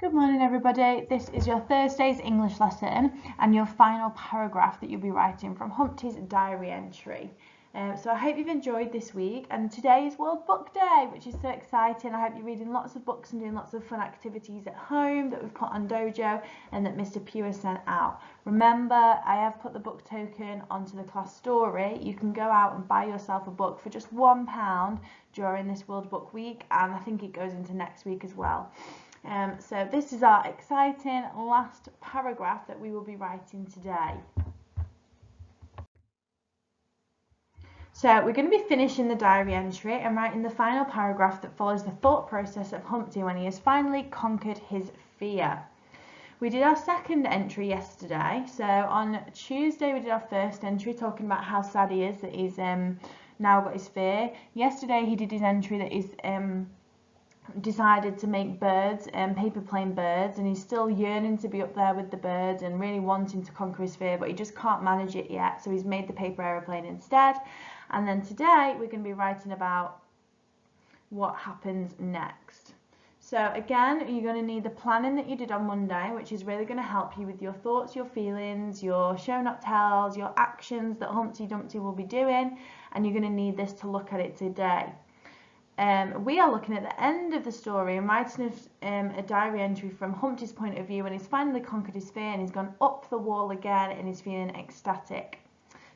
Good morning, everybody. This is your Thursday's English lesson and your final paragraph that you'll be writing from Humpty's diary entry. So I hope you've enjoyed this week, and today is World Book Day, which is so exciting. I hope you're reading lots of books and doing lots of fun activities at home that we've put on Dojo and that Mr. Pugh has sent out. Remember, I have put the book token onto the class story. You can go out and buy yourself a book for just £1 during this World Book Week, and I think it goes into next week as well. So this is our exciting last paragraph that we will be writing today. So we're going to be finishing the diary entry and writing the final paragraph that follows the thought process of Humpty when he has finally conquered his fear. We did our second entry yesterday. So on Tuesday we did our first entry talking about how sad he is that he's now got his fear. Yesterday he did his entry that is decided to make birds and paper plane birds, and he's still yearning to be up there with the birds and really wanting to conquer his fear, but he just can't manage it yet, so he's made the paper aeroplane instead. And then today we're going to be writing about what happens next. So again, you're going to need the planning that you did on Monday, which is really going to help you with your thoughts, your feelings, your show not tells, your actions that Humpty Dumpty will be doing, and you're going to need this to look at it today. We are looking at the end of the story and writing a diary entry from Humpty's point of view when he's finally conquered his fear and he's gone up the wall again and is feeling ecstatic.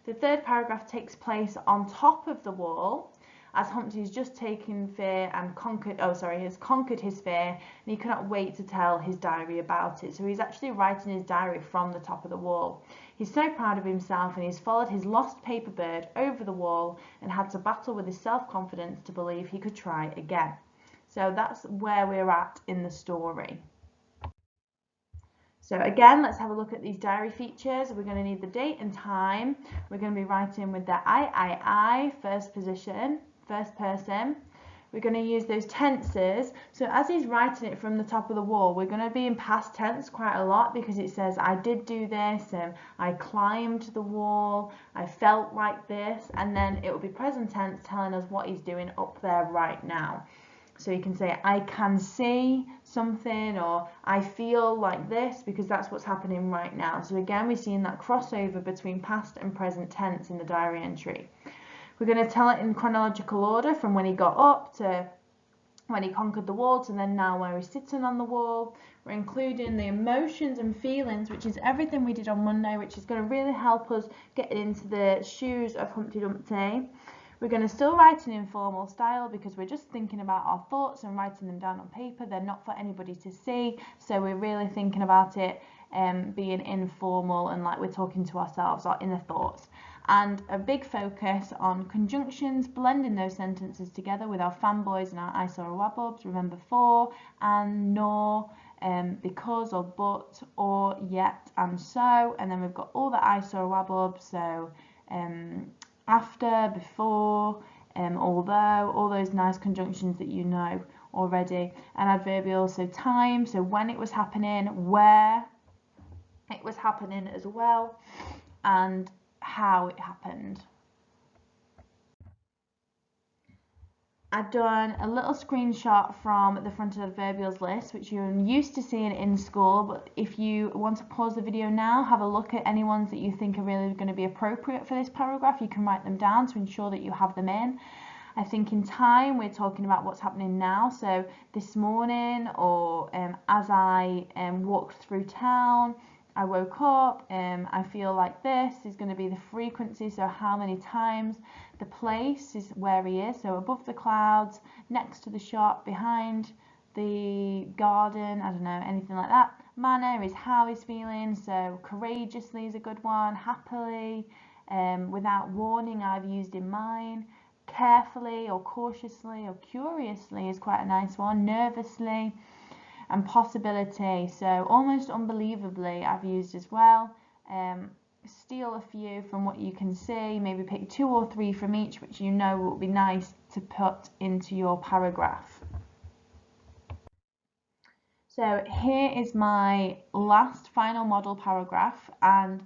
The third paragraph takes place on top of the wall as Humpty's just taken fear and has conquered his fear, and he cannot wait to tell his diary about it. So he's actually writing his diary from the top of the wall. He's so proud of himself, and he's followed his lost paper bird over the wall and had to battle with his self-confidence to believe he could try again. So that's where we're at in the story. So again, let's have a look at these diary features. We're going to need the date and time. We're going to be writing with the I, first person. We're going to use those tenses. So as he's writing it from the top of the wall, we're going to be in past tense quite a lot because it says I did do this, and I climbed the wall, I felt like this, and then it will be present tense telling us what he's doing up there right now. So you can say I can see something, or I feel like this, because that's what's happening right now. So again, we're seeing that crossover between past and present tense in the diary entry. We're going to tell it in chronological order from when he got up to when he conquered the wall to then now where he's sitting on the wall. We're including the emotions and feelings, which is everything we did on Monday, which is going to really help us get into the shoes of Humpty Dumpty. We're going to still write in informal style because we're just thinking about our thoughts and writing them down on paper. They're not for anybody to see, so we're really thinking about it being informal and like we're talking to ourselves, our inner thoughts. And a big focus on conjunctions, blending those sentences together with our fanboys and our I saw a wabobs. Remember for, and, nor, because or but, or, yet, and so. And then we've got all the I saw a wabobs, so after, before, although, all those nice conjunctions that you know already. And adverbial, so time, so when it was happening, where it was happening as well, and how it happened. I've done a little screenshot from the front of adverbials list, which you're used to seeing in school, but if you want to pause the video now, have a look at any ones that you think are really going to be appropriate for this paragraph. You can write them down to ensure that you have them in. I think in time, we're talking about what's happening now. So this morning, or as I walked through town, I woke up, I feel like this is going to be the frequency, so how many times. The place is where he is, so above the clouds, next to the shop, behind the garden, I don't know, anything like that. Manner is how he's feeling, so courageously is a good one, happily, without warning I've used in mine. Carefully or cautiously or curiously is quite a nice one. Nervously. And possibility, so almost unbelievably I've used as well. Steal a few from what you can see, maybe pick 2 or 3 from each which you know will be nice to put into your paragraph. So here is my last final model paragraph, and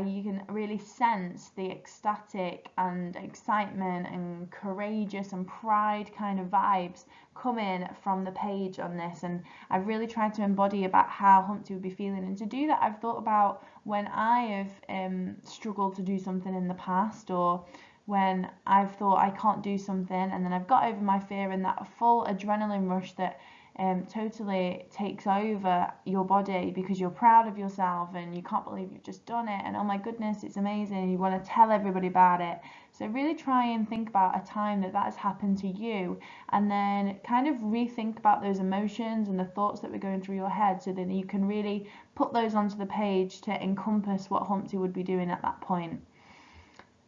you can really sense the ecstatic and excitement and courageous and pride kind of vibes coming from the page on this, and I've really tried to embody about how Humpty would be feeling. And to do that, I've thought about when I have struggled to do something in the past, or when I've thought I can't do something and then I've got over my fear, and that full adrenaline rush that totally takes over your body because you're proud of yourself and you can't believe you've just done it, and oh my goodness, it's amazing, you want to tell everybody about it. So really try and think about a time that has happened to you, and then kind of rethink about those emotions and the thoughts that were going through your head, so that you can really put those onto the page to encompass what Humpty would be doing at that point.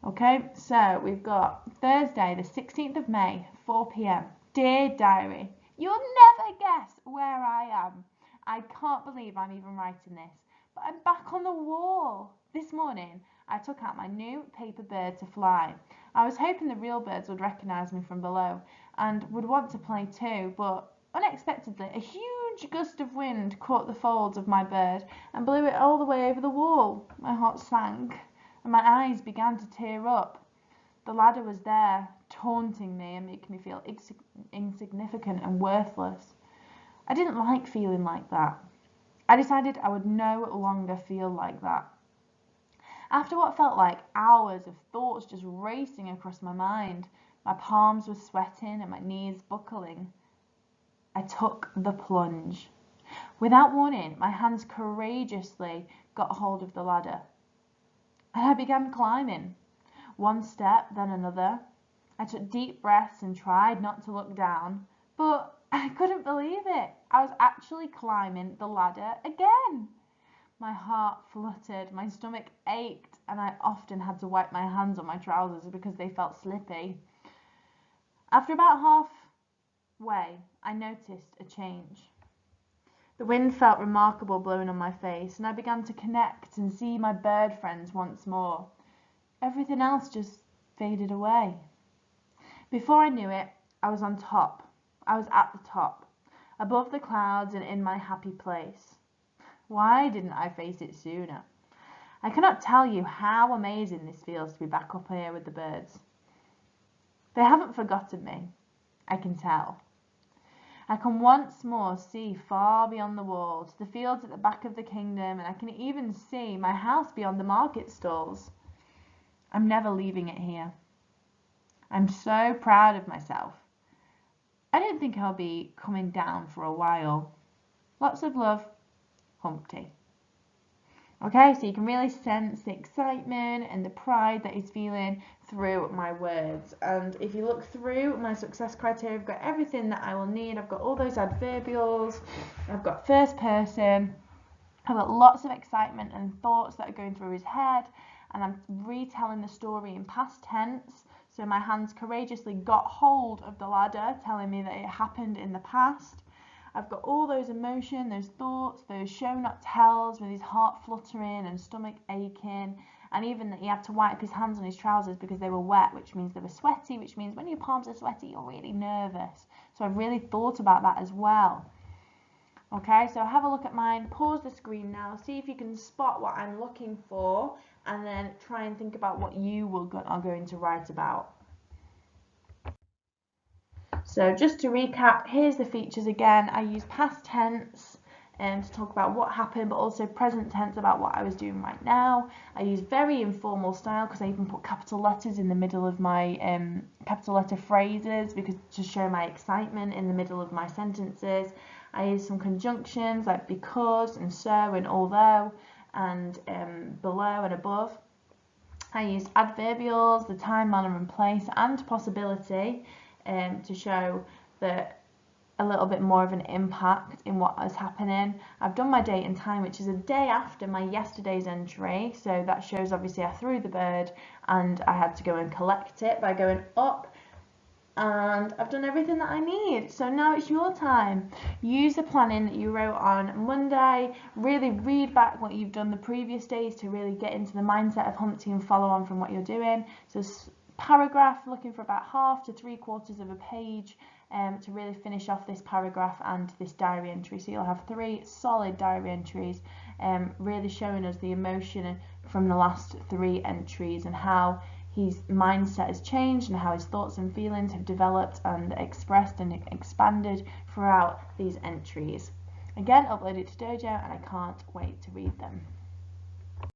Okay, so we've got Thursday the 16th of May, 4 p.m. Dear Diary, you'll never guess where I am. I can't believe I'm even writing this, but I'm back on the wall. This morning, I took out my new paper bird to fly. I was hoping the real birds would recognise me from below and would want to play too, but unexpectedly, a huge gust of wind caught the folds of my bird and blew it all the way over the wall. My heart sank and my eyes began to tear up. The ladder was there, taunting me and making me feel insignificant and worthless. I didn't like feeling like that. I decided I would no longer feel like that. After what felt like hours of thoughts just racing across my mind, my palms were sweating and my knees buckling, I took the plunge. Without warning, my hands courageously got hold of the ladder, and I began climbing. One step, then another. I took deep breaths and tried not to look down, but I couldn't believe it. I was actually climbing the ladder again. My heart fluttered, my stomach ached, and I often had to wipe my hands on my trousers because they felt slippy. After about halfway, I noticed a change. The wind felt remarkable blowing on my face, and I began to connect and see my bird friends once more. Everything else just faded away. Before I knew it, I was on top. I was at the top, above the clouds and in my happy place. Why didn't I face it sooner? I cannot tell you how amazing this feels to be back up here with the birds. They haven't forgotten me, I can tell. I can once more see far beyond the walls, the fields at the back of the kingdom, and I can even see my house beyond the market stalls. I'm never leaving it here. I'm so proud of myself. I don't think I'll be coming down for a while. Lots of love, Humpty. Okay, so you can really sense the excitement and the pride that he's feeling through my words. And if you look through my success criteria, I've got everything that I will need. I've got all those adverbials. I've got first person. I've got lots of excitement and thoughts that are going through his head. And I'm retelling the story in past tense. So my hands courageously got hold of the ladder, telling me that it happened in the past. I've got all those emotions, those thoughts, those show not tells with his heart fluttering and stomach aching, and even that he had to wipe his hands on his trousers because they were wet, which means they were sweaty, which means when your palms are sweaty, you're really nervous. So I've really thought about that as well. Okay, so have a look at mine, pause the screen now, see if you can spot what I'm looking for, and then try and think about what you are going to write about. So just to recap, here's the features again. I use past tense to talk about what happened, but also present tense about what I was doing right now. I use very informal style because I even put capital letters in the middle of my capital letter phrases because to show my excitement in the middle of my sentences. I use some conjunctions like because and so and although and below and above. I use adverbials, the time, manner and place, and possibility to show that a little bit more of an impact in what is happening. I've done my date and time, which is a day after my yesterday's entry, so that shows obviously I threw the bird and I had to go and collect it by going up, and I've done everything that I need. So now it's your time. Use the planning that you wrote on Monday, really read back what you've done the previous days to really get into the mindset of Humpty and follow on from what you're doing. So paragraph, looking for about half to 3/4 of a page to really finish off this paragraph and this diary entry. So you'll have 3 solid diary entries, really showing us the emotion from the last 3 entries and how his mindset has changed and how his thoughts and feelings have developed and expressed and expanded throughout these entries. Again, upload it to Dojo and I can't wait to read them.